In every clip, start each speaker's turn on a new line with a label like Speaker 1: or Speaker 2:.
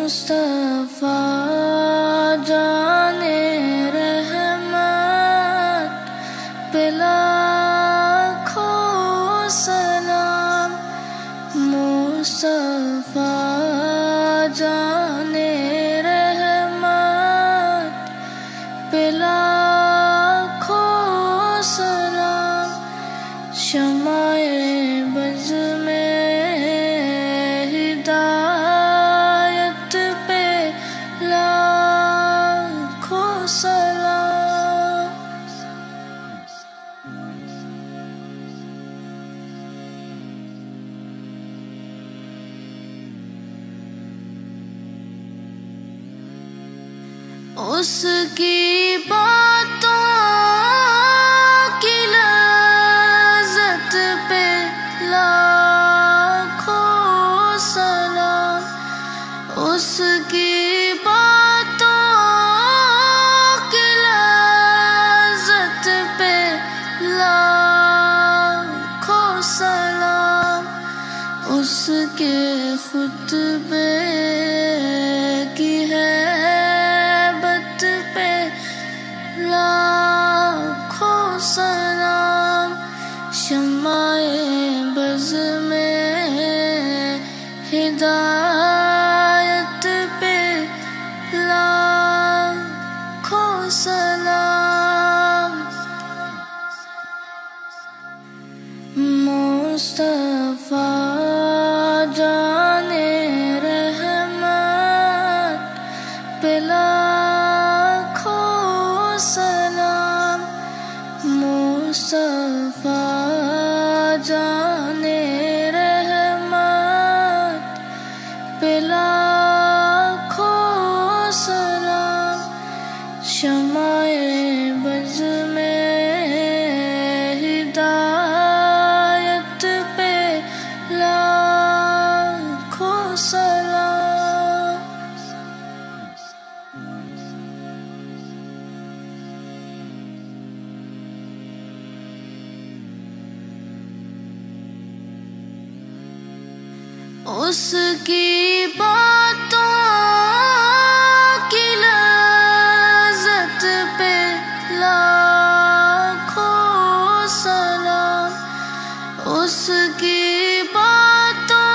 Speaker 1: मुस्तफा जाने रहमत पे लाखों सलाम। मुस्तफा जाने रहमत पे लाखों सलाम। शमाए बज़ में हिदायत पे लाखों सलाम। उसकी बातों की लज़्ज़त पे लाखों सलाम। उसकी बातों की लज़्ज़त पे लाखों सलाम। उसके खुतबे की हैबत पे लाखों सलाम। शमाए बज़ में हिदायत पे लाखों सलाम। मुस्तफा जाने रहमत पे लाखों सलाम। मुस्तफा जाने रहमत पे लाखों सलाम। शमाए बज़ में हिदायत पे लाखों सलाम। उसकी बातों की लज़्ज़त पे लाखों सलाम। उसकी बातों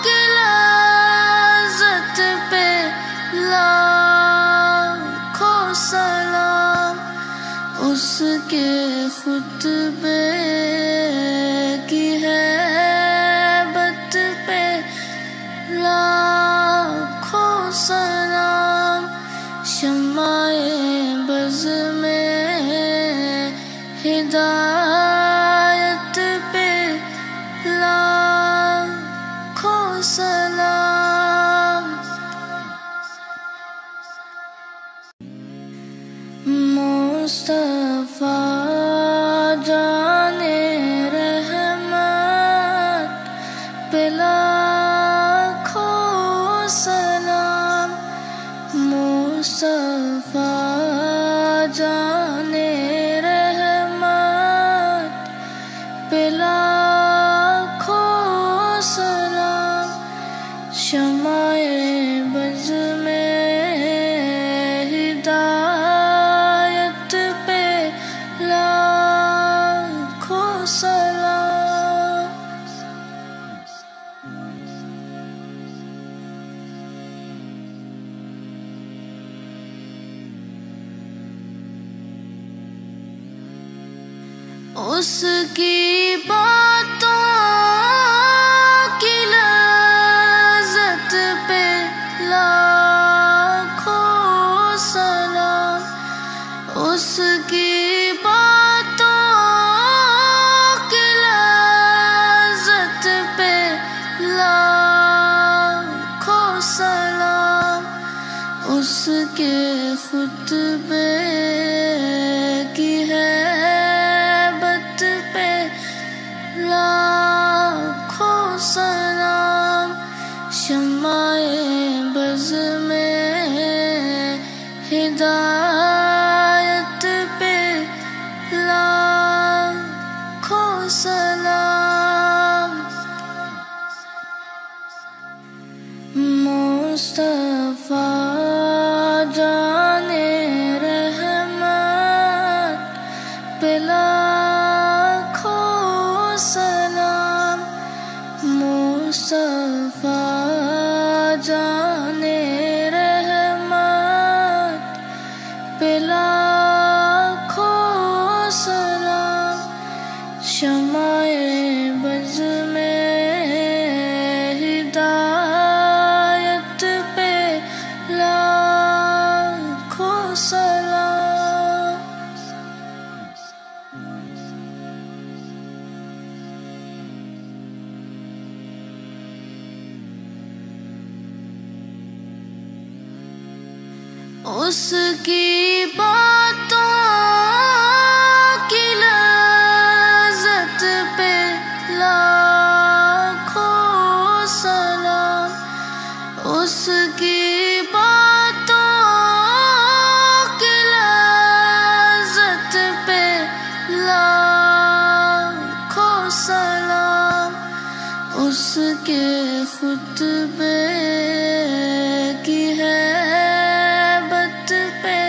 Speaker 1: की लज़्ज़त पे लाखों सलाम। उसके खुतबे की हैबत पे लाखों सलाम। शमाए बज़ में हिदायत पे लाखों सलाम। मुस्तफा जाने रहमत पे लाखों सलाम। मुस्तफा जाने रहमत पे लाखों सलाम। शमाए बज़ में हिदायत पे लाखों सलाम। उसकी बातों की लज़्ज़त पे लाखों सलाम। उसकी बातों की लज़्ज़त पे लाखों सलाम। उसके खुतबे की हैबत पे लाखों सलाम। शमाए बज़ में हिदायत पे लाखों सलाम। मुस्तफा जाने रहमत पे लाखों सलाम। मुस्तफा जाने रहमत पे लाखों सलाम। शमाए बज़ में हिदायत पे लाखों सलाम। उसकी बातों की लज़्ज़त पे लाखों सलाम। उसकी बातों की लज़्ज़त पे लाखों सलाम। उसके खुतबे की हैबत पे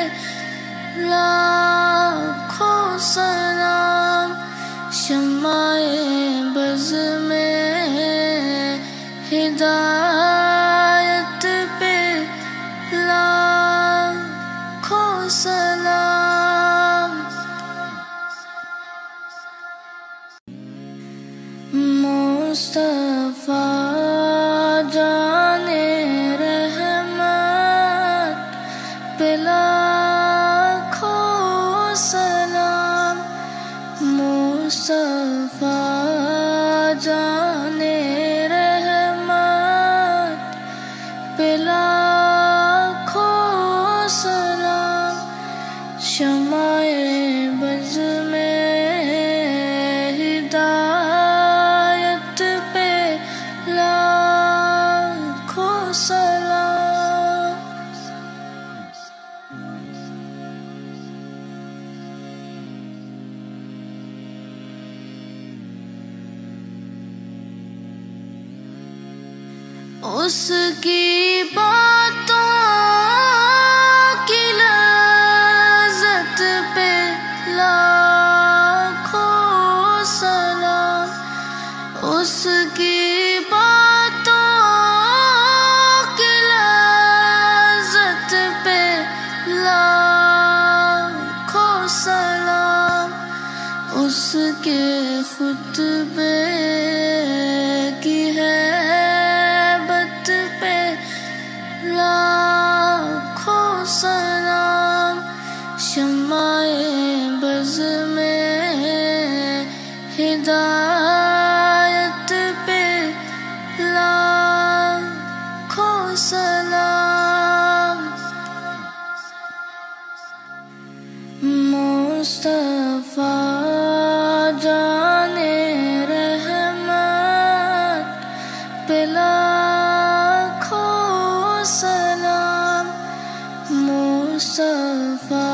Speaker 1: लाखों सलाम। शमाए बज़ में हिदायत पे लाखों सलाम। मुस्तफा जाने रहमत पे लाखों सलाम। मुस्तफा जाने रहमत पे लाखों सलाम। शमाए बज़ में हिदायत पे लाखों सलाम। उसकी बातों की लज़्ज़त पे लाखों सलाम। उसकी बातों की लज़्ज़त पे लाखों सलाम। उसके खुतबे की हैबत पे लाखों सलाम। शमाए बज़ में हिदायत पे लाखों सलाम। मुस्तफा जाने रहमत पे लाखों सलाम। मुस्तफा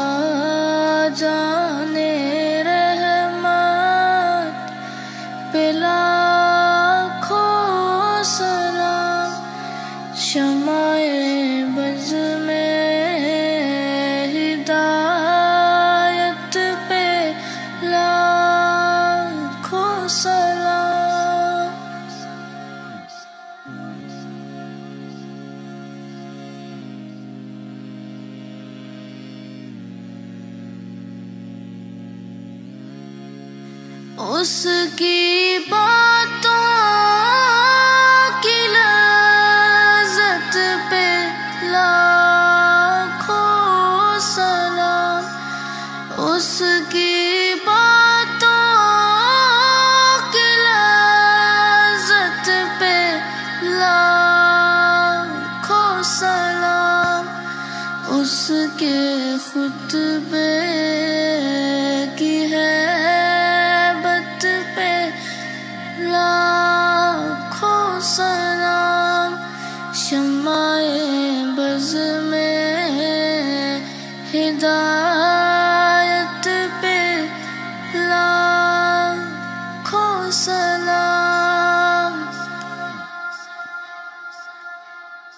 Speaker 1: जाने रहमत पे लाखों सलाम। शमाए बज़ में हिदायत पे लाखों सलाम। उसकी बातों की लज़्ज़त पे लाखों सलाम। उसकी बातों की लज़्ज़त पे लाखों सलाम। उसके खुतबे की हैबत पे लाखों सलाम। शमाए बज़ में हिदायत